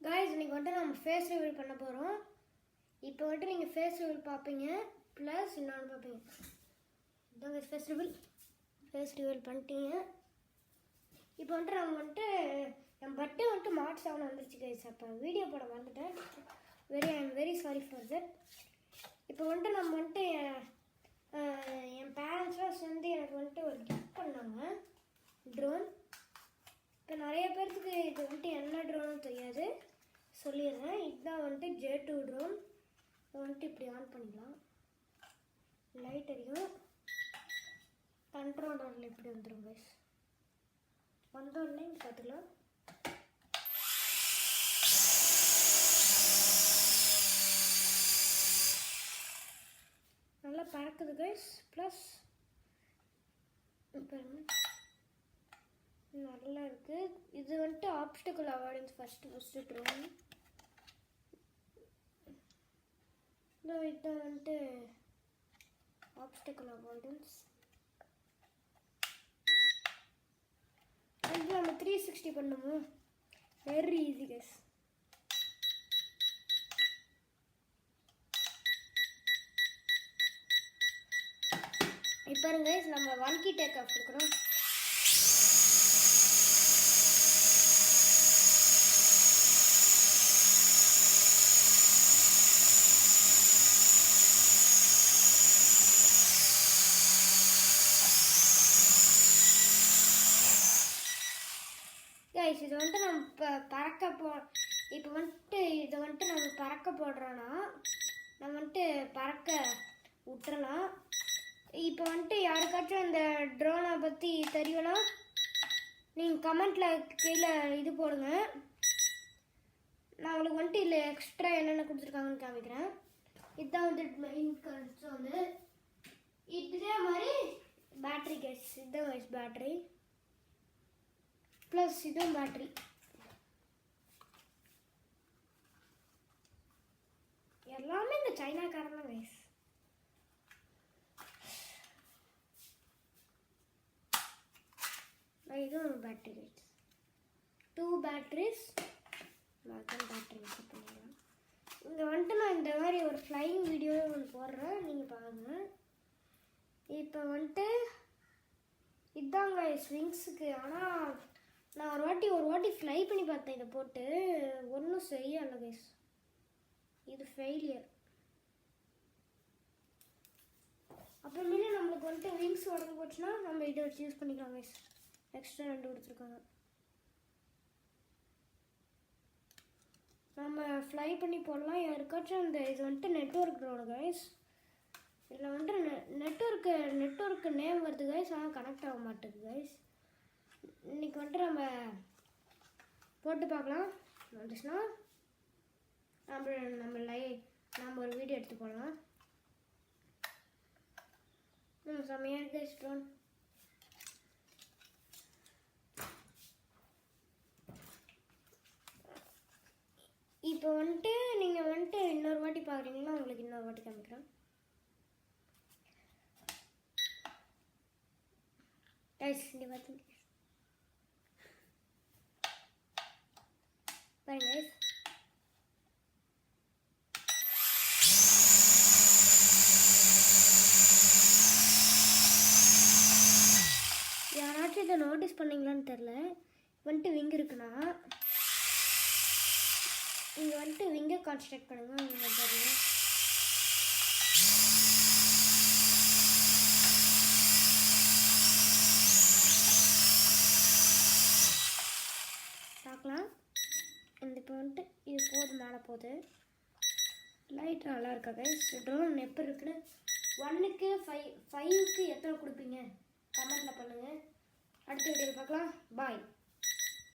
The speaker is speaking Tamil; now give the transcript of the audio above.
गाइस இன்னைக்கு வந்து நம்ம ஃபேஸ் ரிவீல் பண்ண போறோம். இப்போ வந்து நீங்க ஃபேஸ் ரிவீல் பாப்பீங்க ப்ளஸ் இன்னொன்னு பாப்பீங்க. இதாங்க ஃபேஸ் ரிவீல் பண்ணிட்டீங்க. இப்போ வந்து நம்ம வந்து நம்ம பர்த்டே வந்து மார்ச் 7 வந்துருச்சு गाइस. அப்ப வீடியோ போட மறந்துட்டேன். I am very sorry for that. இப்போ வந்து நம்ம வந்து என் பேரண்ட்ஸ் வந்து எனக்கு வந்து ஒரு கிஃப்ட் பண்ணாங்க ட்ரோன். இப்போ நிறைய பேருக்கு இது வந்துட்டு என்ன ட்ரோன்னு தெரியாது, சொல்லிடுறேன். இதுதான் வந்துட்டு J2 ட்ரோன். வந்துட்டு இப்படி ஆன் பண்ணிக்கலாம், லைட் எரியும், கண்ட்ரோலரில் இப்படி வந்துடும் கைஸ். வந்தோடனே பார்த்துக்கலாம். நல்லா பறக்குது கைஸ். ப்ளஸ் நல்லா இருக்கு. இது வந்துட்டு ஆப்ஸ்டிக்கல் அவாய்டன்ஸ் ஃபர்ஸ்ட் ட்ரோன். இது வந்துட்டு ஆப்ஸ்டிக்கல் அவாய்டன்ஸ். இது நம்ம 360 பண்ணுமோ, வெரி ஈஸி கைஸ். இப்போ பாருங்க கைஸ், நம்ம 1 கீ டேக் ஆஃப் கொடுக்குறோம். கைஸ் இது வந்துட்டு நம்ம இப்போ வந்துட்டு இதை வந்துட்டு நம்ம பறக்க போடுறோன்னா நம்ம வந்துட்டு பறக்க விட்டுறலாம். இப்போ வந்துட்டு யாருக்காச்சும் அந்த ட்ரோனை பற்றி தெரியும்னா நீங்கள் கமெண்ட்டில் கீழே இது போடுங்க. நான் உங்களுக்கு வந்துட்டு இல்லை எக்ஸ்ட்ரா என்னென்ன கொடுத்துருக்காங்கன்னு காமிக்கிறேன். இதுதான் வந்து மெயின் கன்சோலு. இதே மாதிரி பேட்ரி கைஸ், இதுதான் கைஸ் பேட்ரி. ப்ளஸ் இதுவும் பேட்ரி. எல்லாமே இந்த சைனாக்காரன் தான் கைஸ். இதுவும் ஒரு battery guys. 2 batteries. Battery use பண்ணிடலாம். இங்கே வந்துட்டு நான் இந்த மாதிரி ஒரு ஃப்ளைங் வீடியோ ஒன்று போடுறேன், நீங்கள் பாருங்கள். இப்போ வந்துட்டு இதுதாங்க ஸ்விங்ஸுக்கு. ஆனால் நான் ஒரு வாட்டி ஃப்ளை பண்ணி பார்த்தேன் இதை போட்டு, ஒன்றும் சரியாகல கைஸ். இது ஃபெயிலியர். அப்புறமேலே நம்மளுக்கு வந்துட்டு விங்ஸ் உடம்பு போச்சுன்னா நம்ம இதை வச்சு யூஸ் பண்ணிக்கலாம் கைஸ். எக்ஸ்ட்ரா 2 கொடுத்துருக்காங்க. நம்ம ஃப்ளை பண்ணி போடலாம். யாருக்காச்சும் இந்த இது வந்துட்டு நெட்வொர்க் ட்ரோன் கைஸ். இதில் வந்துட்டு நெட்வொர்க்கு நேம் வருது கைஸ், ஆனால் கனெக்ட் ஆக மாட்டேங்குது கைஸ். இன்றைக்கி வந்துட்டு நம்ம போட்டு பார்க்கலாம். வந்துச்சுன்னா நம்ம ஒரு வீடியோ எடுத்து போடலாம். செம்மையாக இருக்கு கைஸ் ட்ரோன். இப்போ வந்துட்டு நீங்கள் வந்துட்டு இன்னொரு வாட்டி பார்க்குறீங்கன்னா உங்களுக்கு இன்னொரு வாட்டி காமிக்கிறேன். கைஸ் இங்கே பார்த்தீங்க பாருங்க கைஸ். யாராச்சும் இதை நோட்டீஸ் பண்ணீங்களான்னு தெரில. வந்துட்டு விங் இருக்குன்னா இங்கே வந்துட்டு விங்கை கான்சன்ட்ரேட் பண்ணுங்க. இங்கே பாருங்க பார்க்கலாம். இந்த இப்போ வந்துட்டு இது போகுது, மேலே போகுது. லைட் நல்லா இருக்கா கைஸ். ட்ரோன் எப்படி இருக்குன்னு 1க்கு 5க்கு எத்தனை கொடுப்பீங்க கமெண்ட்டில் பண்ணுங்கள். அடுத்த வீடியோவில் பார்க்கலாம். பாய்.